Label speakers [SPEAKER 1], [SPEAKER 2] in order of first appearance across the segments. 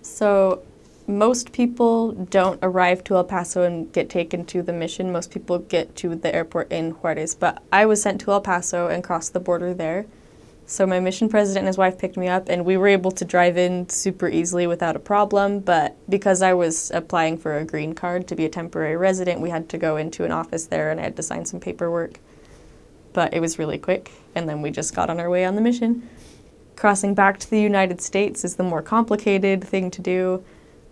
[SPEAKER 1] So most people don't arrive to El Paso and get taken to the mission. Most people get to the airport in Juarez. But I was sent to El Paso and crossed the border there. So my mission president and his wife picked me up, and we were able to drive in super easily without a problem. But because I was applying for a green card to be a temporary resident, we had to go into an office there, and I had to sign some paperwork. But it was really quick, and then we just got on our way on the mission. Crossing back to the United States is the more complicated thing to do.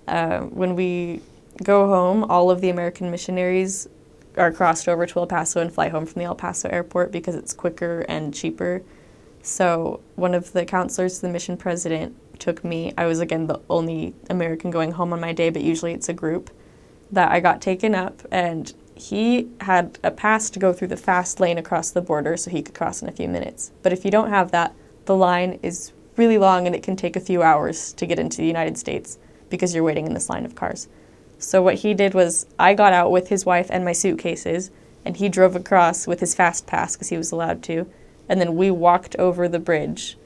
[SPEAKER 1] When we go home, all of the American missionaries are crossed over to El Paso and fly home from the El Paso airport because it's quicker and cheaper. So one of the counselors, the mission president, took me. I was, again, the only American going home on my day, but usually it's a group, that I got taken up, and he had a pass to go through the fast lane across the border so he could cross in a few minutes. But if you don't have that, the line is really long and it can take a few hours to get into the United States because you're waiting in this line of cars. So what he did was I got out with his wife and my suitcases, and he drove across with his fast pass because he was allowed to. And then we walked over the bridge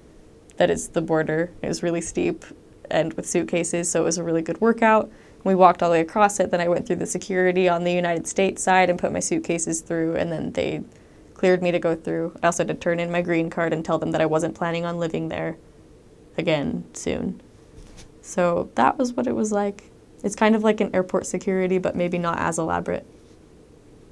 [SPEAKER 1] that is the border. It was really steep and with suitcases, so it was a really good workout. We walked all the way across it. Then I went through the security on the United States side and put my suitcases through, and then they cleared me to go through. I also had to turn in my green card and tell them that I wasn't planning on living there again soon. So that was what it was like. It's kind of like an airport security, but maybe not as elaborate.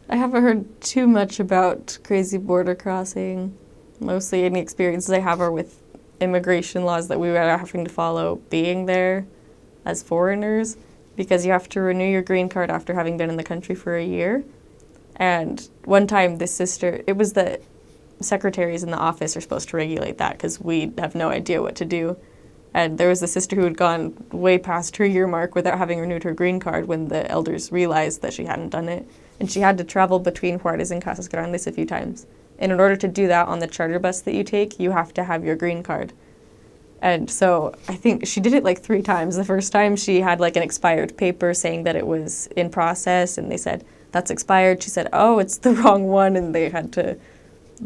[SPEAKER 1] I haven't heard too much about crazy border crossing. Mostly any experiences I have are with immigration laws that we were having to follow being there as foreigners, because you have to renew your green card after having been in the country for a year. And one time this sister, it was the secretaries in the office are supposed to regulate that because we have no idea what to do. And there was a sister who had gone way past her year mark without having renewed her green card when the elders realized that she hadn't done it. And she had to travel between Juarez and Casas Grandes a few times. And in order to do that on the charter bus that you take, you have to have your green card. And so I think she did it like 3 times. The first time she had like an expired paper saying that it was in process, and they said, that's expired. She said, oh, it's the wrong one, and they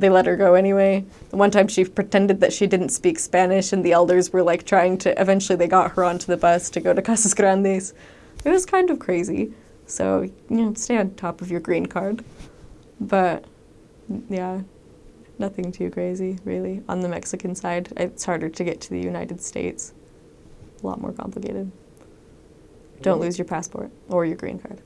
[SPEAKER 1] let her go anyway. The one time she pretended that she didn't speak Spanish, and the elders were like eventually they got her onto the bus to go to Casas Grandes. It was kind of crazy. So, stay on top of your green card. But yeah, nothing too crazy, really. On the Mexican side, it's harder to get to the United States. A lot more complicated. Don't lose your passport or your green card.